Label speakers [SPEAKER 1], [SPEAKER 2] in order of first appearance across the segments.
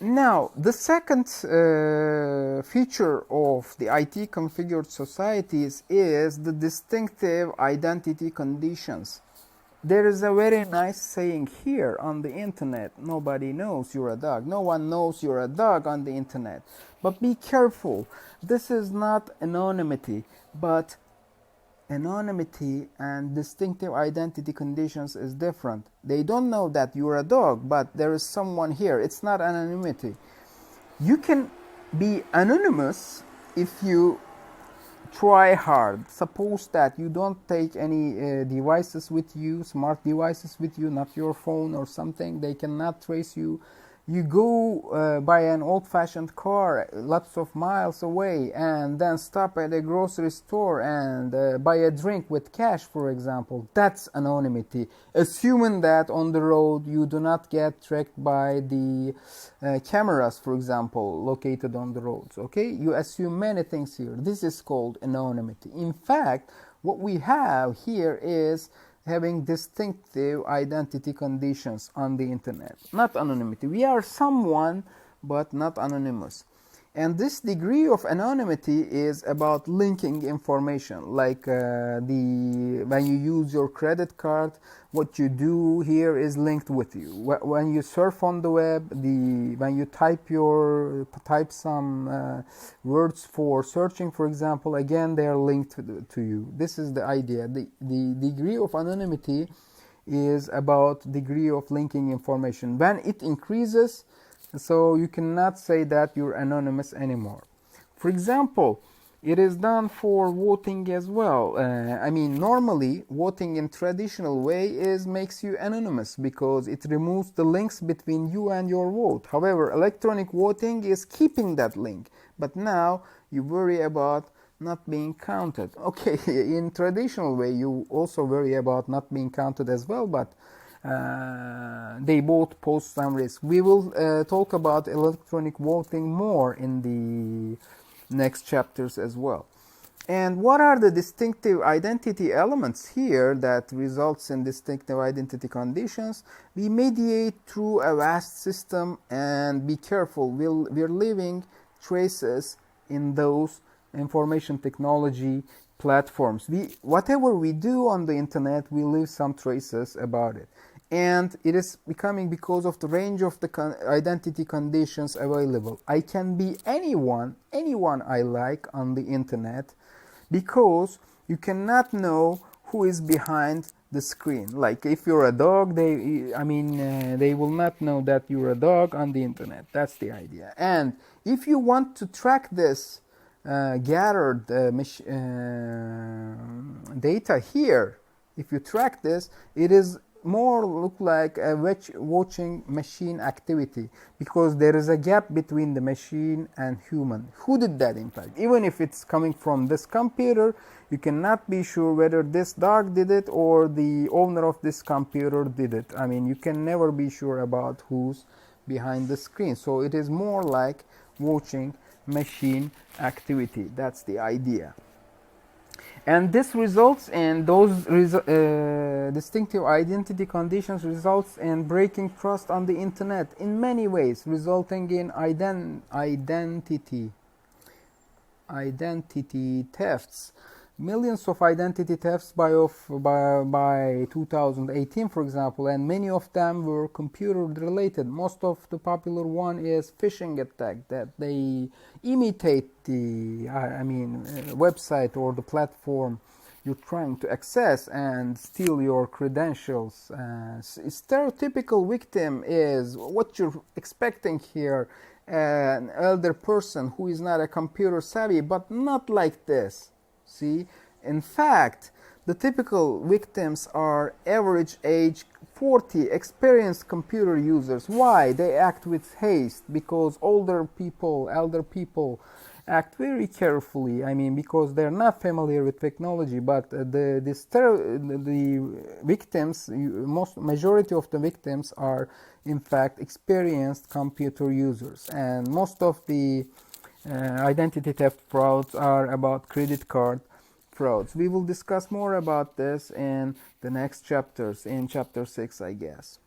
[SPEAKER 1] Now, the second feature of the IT configured societies is the distinctive identity conditions. There is a very nice saying here on the internet: nobody knows you're a dog. No one knows you're a dog on the internet. But be careful, this is not anonymity, but anonymity and distinctive identity conditions is different. They don't know that you're a dog, but there is someone here. It's not anonymity. You can be anonymous if you try hard. Suppose that you don't take any devices with you, smart devices with you, not your phone or something. They cannot trace you. You go by an old-fashioned car lots of miles away and then stop at a grocery store and buy a drink with cash, for example. That's anonymity. Assuming that on the road you do not get tracked by the cameras, for example, located on the roads. Okay, you assume many things here. This is called anonymity. In fact, what we have here is having distinctive identity conditions on the internet, not anonymity. We are someone, but not anonymous. And this degree of anonymity is about linking information, like when you use your credit card, what you do here is linked with you. When you surf on the web, when you type some words for searching, for example, again they are linked to you. This is the idea. The degree of anonymity is about degree of linking information. When it increases, so you cannot say that you're anonymous anymore. For example, it is done for voting as well. Normally voting in traditional way makes you anonymous because it removes the links between you and your vote. However, electronic voting is keeping that link, but now you worry about not being counted. Okay, in traditional way you also worry about not being counted as well, but they both pose some risk. We will talk about electronic voting more in the next chapters as well. And what are the distinctive identity elements here that results in distinctive identity conditions? We mediate through a vast system, and be careful, we're leaving traces in those information technology platforms. Whatever we do on the internet, we leave some traces about it. And it is becoming because of the range of the identity conditions available. I can be anyone I like on the internet, because you cannot know who is behind the screen. Like if you're a dog, they will not know that you're a dog on the internet. That's the idea. And if you want to track this gathered data here, if you track this, it is more look like a watching machine activity, because there is a gap between the machine and human. Who did that in fact? Even if it's coming from this computer, you cannot be sure whether this dog did it or the owner of this computer did it. You can never be sure about who's behind the screen. So it is more like watching machine activity. That's the idea. And this results in those distinctive identity conditions results in breaking trust on the internet in many ways, resulting in identity thefts. Millions of identity thefts by 2018, for example, and many of them were computer related. Most of the popular one is phishing attack, that they imitate the website or the platform you're trying to access and steal your credentials. Stereotypical victim is what you're expecting here: an elder person who is not a computer savvy, but not like this. See, in fact, the typical victims are average age 40, experienced computer users. Why? They act with haste, because elder people act very carefully. Because they're not familiar with technology. But the victims, majority of the victims are in fact experienced computer users, and most of the identity theft frauds are about credit card frauds. We will discuss more about this in the next chapters, in chapter 6, I guess.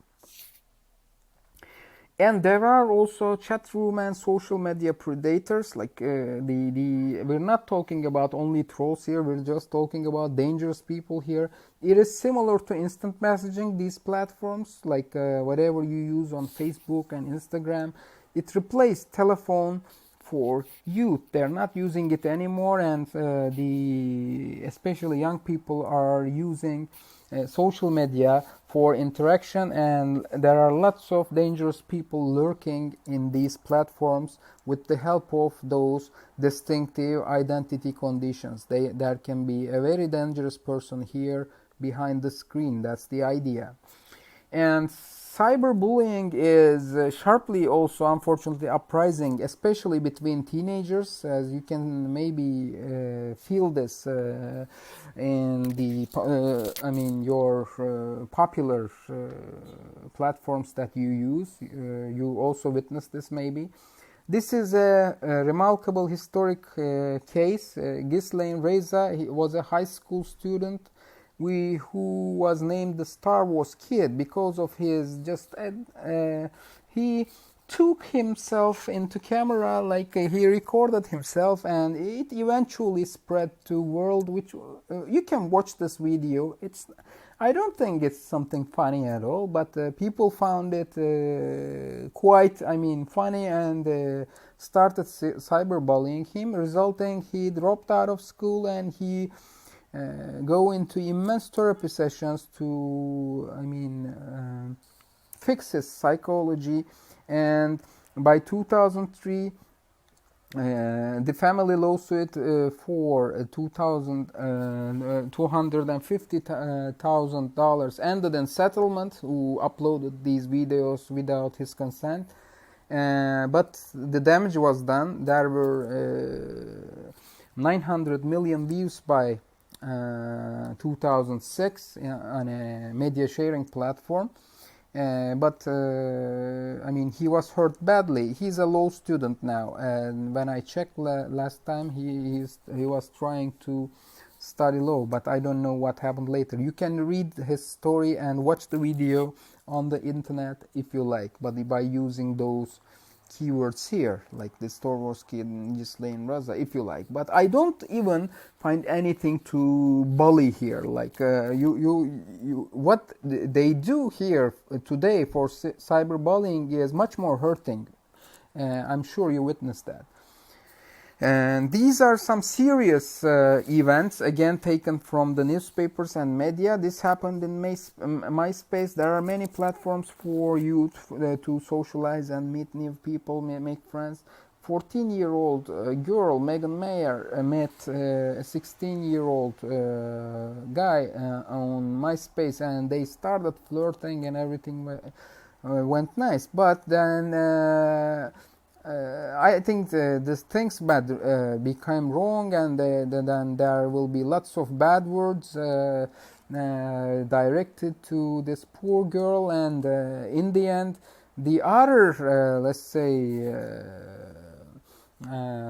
[SPEAKER 1] And there are also chat room and social media predators. Like we're not talking about only trolls here. We're just talking about dangerous people here. It is similar to instant messaging. These platforms, like whatever you use on Facebook and Instagram, it replaced telephone for youth. They're not using it anymore, and the especially young people are using social media for interaction, and there are lots of dangerous people lurking in these platforms with the help of those distinctive identity conditions. There can be a very dangerous person here behind the screen. That's the idea. And cyberbullying is sharply also, unfortunately, uprising, especially between teenagers, as you can maybe feel this in the, your popular platforms that you use. You also witness this maybe. This is a remarkable historic case. Ghislaine Reza, he was a high school student who was named the Star Wars Kid because of his he took himself into camera, like he recorded himself, and it eventually spread to world. Which you can watch this video. I don't think it's something funny at all, but people found it quite, funny, and started cyberbullying him, resulting he dropped out of school, and he go into immense therapy sessions to fix his psychology. And by 2003 the family lawsuit for $250,000 ended in settlement, who uploaded these videos without his consent, but the damage was done. There were 900 million views by 2006 on a media sharing platform, but he was hurt badly. He's a law student now, and when I checked last time, he was trying to study law, but I don't know what happened later. You can read his story and watch the video on the internet if you like, but by using those keywords here, like the Star Wars Kid and Ghislaine Reza, if you like. But I don't even find anything to bully here. Like what they do here today for cyberbullying is much more hurting. I'm sure you witnessed that. And these are some serious events, again taken from the newspapers and media. This happened in MySpace. There are many platforms for youth to socialize and meet new people, make friends. 14-year-old girl, Megan Mayer, met a 16-year-old guy on MySpace, and they started flirting, and everything went nice. But then I think these things became wrong, and then there will be lots of bad words directed to this poor girl, and in the end, the other, let's say,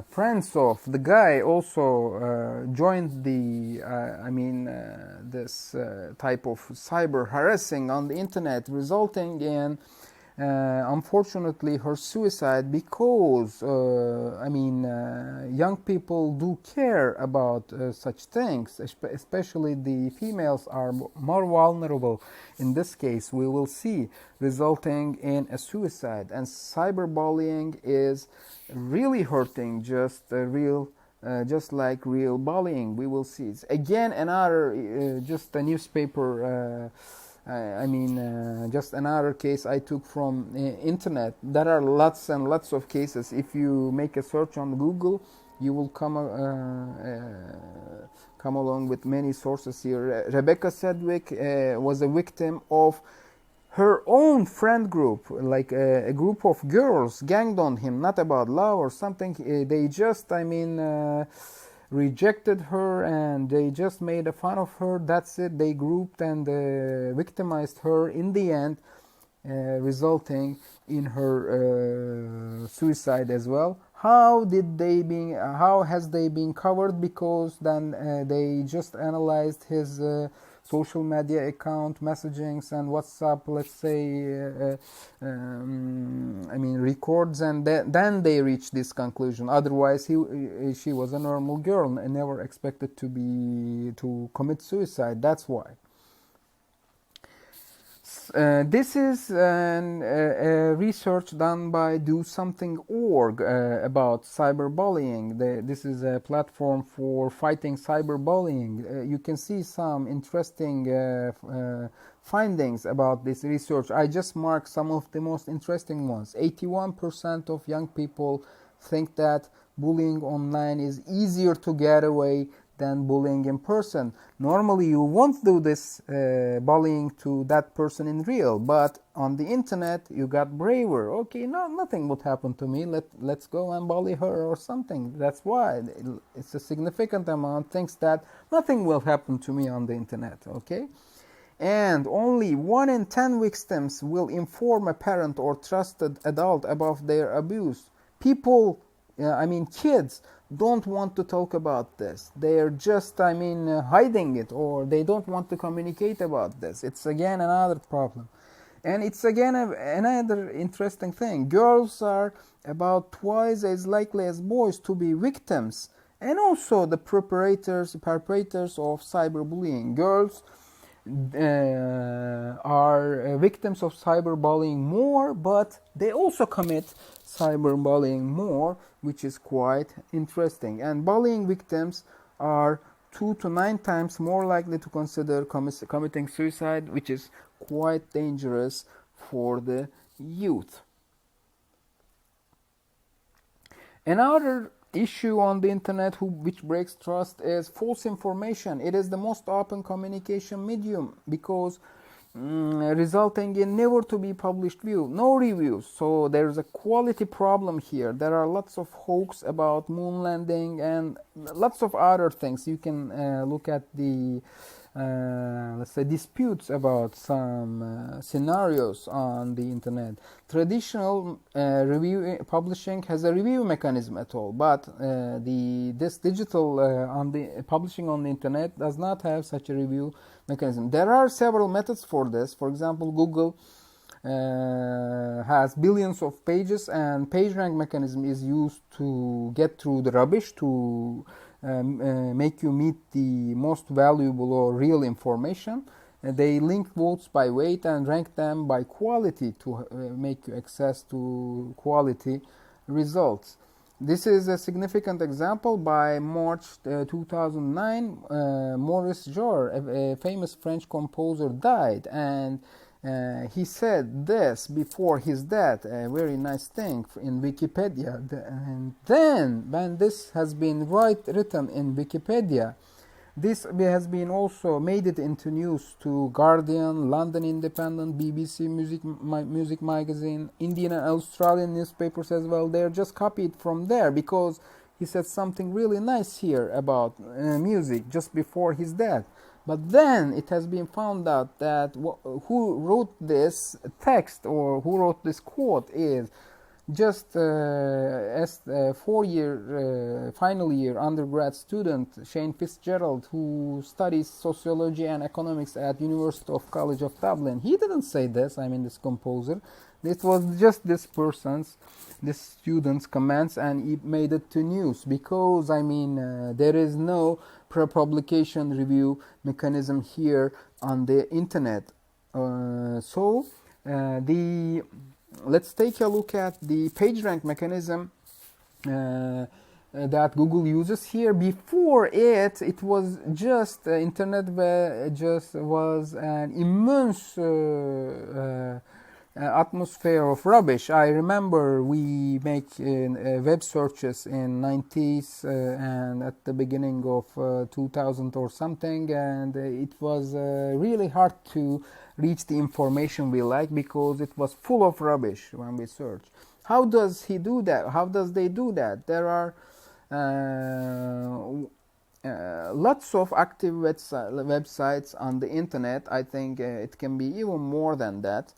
[SPEAKER 1] friends of the guy also joined the, this type of cyber harassing on the internet, resulting in unfortunately her suicide, because young people do care about such things, especially the females are more vulnerable in this case, we will see, resulting in a suicide. And cyberbullying is really hurting, just like real bullying. We will see. It's again another just a newspaper just another case I took from internet. There are lots and lots of cases. If you make a search on Google, you will come along with many sources here. Rebecca Sedwick was a victim of her own friend group, like a group of girls ganged on him, not about love or something. They just, rejected her, and they just made fun of her. That's it. They grouped and victimized her. In the end, resulting in her suicide as well. How has they been covered? Because then they just analyzed his social media account, messagings, and WhatsApp, let's say, records, and then they reach this conclusion. Otherwise, she was a normal girl and never expected to commit suicide. That's why. This is research done by DoSomething.org about cyberbullying. This is a platform for fighting cyberbullying. You can see some interesting findings about this research. I just marked some of the most interesting ones. 81% of young people think that bullying online is easier to get away than bullying in person. Normally you won't do this bullying to that person in real, but on the internet you got braver. Okay, nothing would happen to me, let's go and bully her or something. That's why it's a significant amount thinks that nothing will happen to me on the internet. Okay, and only 1 in 10 victims will inform a parent or trusted adult about their abuse. Kids don't want to talk about this. They're just, hiding it, or they don't want to communicate about this. It's again another problem. And it's again another interesting thing. Girls are about twice as likely as boys to be victims, and also the perpetrators of cyberbullying. Girls are victims of cyberbullying more, but they also commit cyberbullying more, which is quite interesting. And bullying victims are 2 to 9 times more likely to consider committing suicide, which is quite dangerous for the youth. Another issue on the internet which breaks trust is false information. It is the most open communication medium because resulting in never to be published view, no reviews. So there's a quality problem here. There are lots of hoax about moon landing and lots of other things. You can look at the let's say disputes about some scenarios on the internet. Traditional review publishing has a review mechanism at all, but this digital on the publishing on the internet does not have such a review mechanism. There are several methods for this. For example, Google has billions of pages, and PageRank mechanism is used to get through the rubbish to make you meet the most valuable or real information. They link votes by weight and rank them by quality to make you access to quality results. This is a significant example. By March 2009, Maurice Jarre, a famous French composer, died, and he said this before his death, a very nice thing in Wikipedia. And then, when this has been written in Wikipedia, this has been also made it into news to Guardian, London Independent, BBC Music Magazine, Indian and Australian newspapers as well. They're just copied from there because he said something really nice here about music just before his death. But then it has been found out that who wrote this text or who wrote this quote is just as a final year undergrad student, Shane Fitzgerald, who studies sociology and economics at University of College of Dublin. He didn't say this, this composer. This was just this student's comments, and he made it to news because, there is no pre-publication review mechanism here on the internet. Let's take a look at the PageRank mechanism that Google uses here. Before it was just internet just was an immense atmosphere of rubbish. I remember we make web searches in 90s and at the beginning of 2000 or something, and it was really hard to reach the information we like because it was full of rubbish when we search. How does he do that? How does they do that? There are lots of active websites on the internet. I think it can be even more than that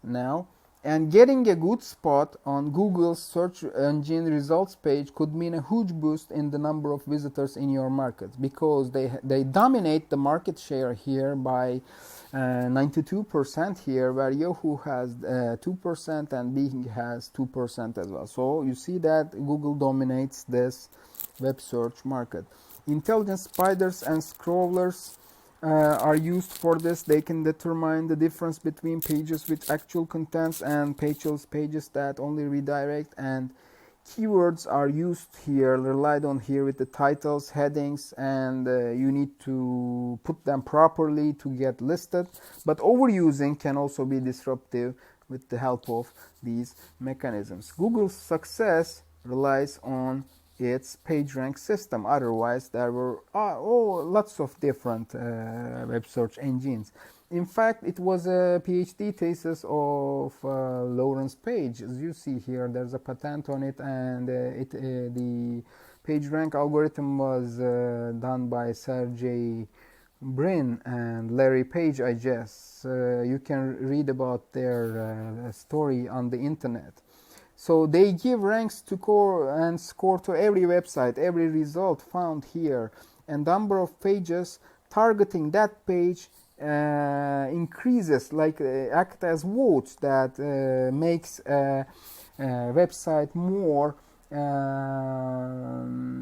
[SPEAKER 1] now, And getting a good spot on Google's search engine results page could mean a huge boost in the number of visitors in your market, because they dominate the market share here by 92% here, where Yahoo has 2% and Bing has 2% as well. So you see that Google dominates this web search market. Intelligent spiders and scrollers are used for this. They can determine the difference between pages with actual contents and pages that only redirect, and keywords are used here, relied on here with the titles, headings, and you need to put them properly to get listed. But overusing can also be disruptive with the help of these mechanisms. Google's success relies on its PageRank system. Otherwise, there were lots of different web search engines. In fact, it was a PhD thesis of Lawrence Page. As you see here, there's a patent on it, and the PageRank algorithm was done by Sergey Brin and Larry Page, I guess. You can read about their story on the internet. So they give ranks to core and score to every website, every result found here, and number of pages targeting that page increases, like act as votes that makes a website more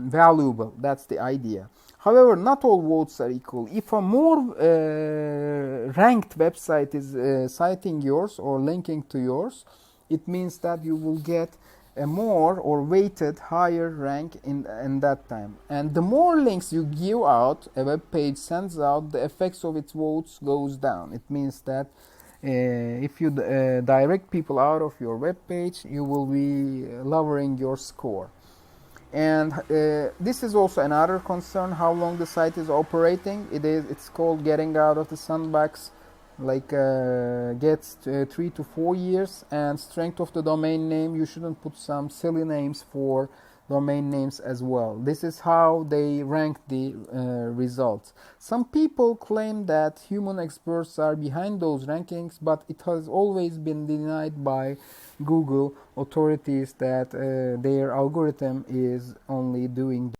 [SPEAKER 1] valuable. That's the idea. However, not all votes are equal. If a more ranked website is citing yours or linking to yours, it means that you will get a more or weighted higher rank in that time. And the more links you give out, a web page sends out, the effects of its votes goes down. It means that if you direct people out of your web page, you will be lowering your score. And this is also another concern, how long the site is operating. It's called getting out of the sandbox, like gets 3 to 4 years. And strength of the domain name, you shouldn't put some silly names for domain names as well. This is how they rank the results. Some people claim that human experts are behind those rankings, but it has always been denied by Google authorities that their algorithm is only doing